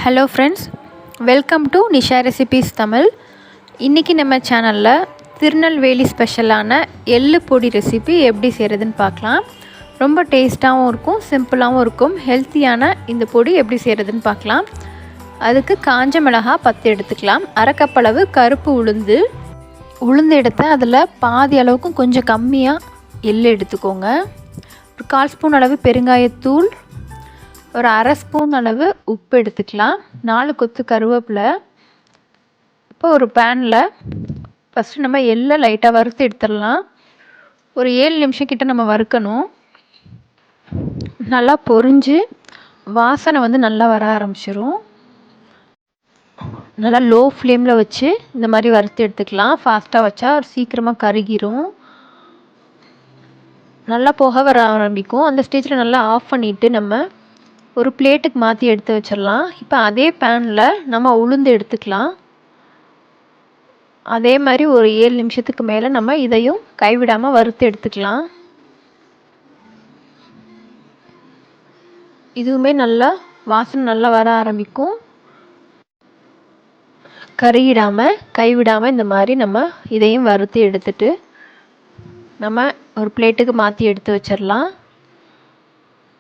Hello friends, welcome to Nisha recipes Tamil. இன்றைக்கி நம்ம சேனலில் திருநெல்வேலி ஸ்பெஷலான எள்ளு பொடி ரெசிபி எப்படி செய்கிறதுன்னு பார்க்கலாம். ரொம்ப டேஸ்ட்டாகவும் இருக்கும், சிம்பிளாகவும் இருக்கும். ஹெல்த்தியான இந்த பொடி எப்படி செய்கிறதுன்னு பார்க்கலாம். அதுக்கு காஞ்ச மிளகாய் 10 எடுத்துக்கலாம். அரை கப் அளவு கருப்பு உளுந்து எடுத்து அதில் பாதி அளவுக்கும் கொஞ்சம் கம்மியாக எள்ளு எடுத்துக்கோங்க. ஒரு 1/4 ஸ்பூன் அளவு பெருங்காயத்தூள், ஒரு அரை ஸ்பூன் அளவு உப்பு எடுத்துக்கலாம். 4 கொத்து கருவேப்பிலை. இப்போ ஒரு பேனில் ஃபஸ்ட்டு நம்ம எள்ளை லைட்டாக வறுத்து எடுத்துடலாம். ஒரு 7 நிமிஷம் கிட்ட நம்ம வறுக்கணும். நல்லா பொரிஞ்சு வாசனை நல்லா வர ஆரம்பிச்சிரும். நல்லா லோ ஃப்ளேமில் வச்சு இந்த மாதிரி வறுத்து எடுத்துக்கலாம். ஃபாஸ்ட்டாக வச்சா சீக்கிரமாக கருகிரும். நல்லா புகை வர ஆரம்பிக்கும். அந்த ஸ்டேஜில் நல்லா ஆஃப் பண்ணிவிட்டு நம்ம ஒரு பிளேட்டுக்கு மாற்றி எடுத்து வச்சிடலாம். இப்போ அதே பேனில் நம்ம உளுந்து எடுத்துக்கலாம். அதே மாதிரி ஒரு 7 நிமிஷத்துக்கு மேலே நம்ம இதையும் கைவிடாமல் வறுத்து எடுத்துக்கலாம். இதுவுமே நல்லா வாசனை நல்லா வர ஆரம்பிக்கும். கருகிடாமல் கைவிடாமல் இந்த மாதிரி நம்ம இதையும் வறுத்து எடுத்துட்டு நம்ம ஒரு பிளேட்டுக்கு மாற்றி எடுத்து வச்சிடலாம்.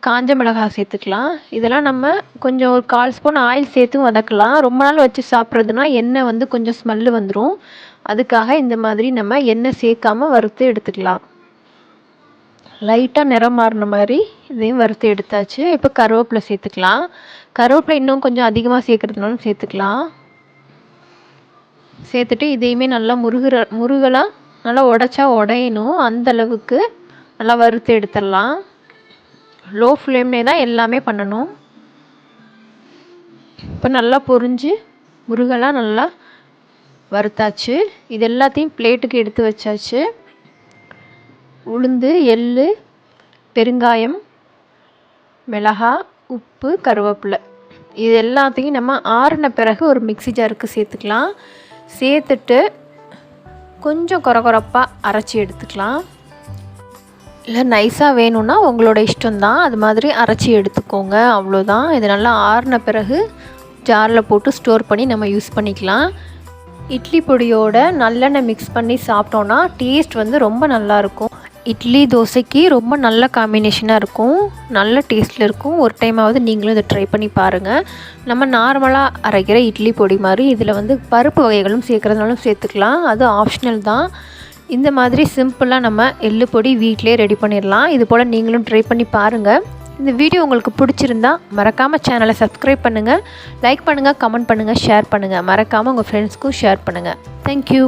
காஞ்ச மிளகாய் சேர்த்துக்கலாம். இதெல்லாம் நம்ம கொஞ்சம் ஒரு 1/4 ஸ்பூன் ஆயில் சேர்த்து வதக்கலாம். ரொம்ப நாள் வச்சு சாப்பிட்றதுனா எண்ணெய் கொஞ்சம் ஸ்மெல்லு வந்துடும். அதுக்காக இந்த மாதிரி நம்ம எண்ணெய் சேர்க்காமல் வறுத்து எடுத்துக்கலாம். லைட்டாக நிறம் மாறின மாதிரி இதையும் வறுத்து எடுத்தாச்சு. இப்போ கருவேப்பிலை சேர்த்துக்கலாம். கருவேப்பிலை இன்னும் கொஞ்சம் அதிகமாக சேர்க்குறதுனாலும் சேர்த்துக்கலாம். சேர்த்துட்டு இதையுமே நல்லா முருகலாக நல்லா உடைச்சா உடையணும். அந்தளவுக்கு நல்லா வறுத்து எடுத்துடலாம். லோ ஃப்ளேம்லே தான் எல்லாமே பண்ணணும். இப்போ நல்லா பொரிஞ்சு முருகலாக நல்லா வறுத்தாச்சு. இது எல்லாத்தையும் பிளேட்டுக்கு எடுத்து வச்சாச்சு. உளுந்து, எள்ளு, பெருங்காயம், மிளகாய், உப்பு, கருவேப்பிலை இது எல்லாத்தையும் நம்ம ஆறின பிறகு ஒரு மிக்ஸி ஜாருக்கு சேர்த்துக்கலாம். சேர்த்துட்டு கொஞ்சம் கொரகொரப்பாக அரைச்சி எடுத்துக்கலாம். இல்லை நைஸாக வேணும்னா உங்களோட இஷ்டம்தான். அது மாதிரி அரைச்சி எடுத்துக்கோங்க, அவ்வளோதான். இது நல்லா ஆறின பிறகு ஜாரில் போட்டு ஸ்டோர் பண்ணி நம்ம யூஸ் பண்ணிக்கலாம். இட்லி பொடியோட நல்லெண்ணெய் மிக்ஸ் பண்ணி சாப்பிட்டோன்னா டேஸ்ட் ரொம்ப நல்லாயிருக்கும். இட்லி தோசைக்கு ரொம்ப நல்ல காம்பினேஷனாக இருக்கும், நல்ல டேஸ்ட்டில் இருக்கும். ஒரு டைமாவது நீங்களும் இதை ட்ரை பண்ணி பாருங்கள். நம்ம நார்மலாக அரைக்கிற இட்லி பொடி மாதிரி இதில் பருப்பு வகைகளும் சேர்க்குறதுனாலும் சேர்த்துக்கலாம், அது ஆப்ஷனல் தான். இந்த மாதிரி சிம்பிளாக நம்ம எள்ளு பொடி வீட்டிலே ரெடி பண்ணிடலாம். இது போல் நீங்களும் ட்ரை பண்ணி பாருங்கள். இந்த வீடியோ உங்களுக்கு பிடிச்சிருந்தா மறக்காமல் சேனலை சப்ஸ்கிரைப் பண்ணுங்கள், லைக் பண்ணுங்கள், கமெண்ட் பண்ணுங்கள், ஷேர் பண்ணுங்கள். மறக்காமல் உங்கள் ஃப்ரெண்ட்ஸ்க்கும் ஷேர் பண்ணுங்கள். தேங்க்யூ.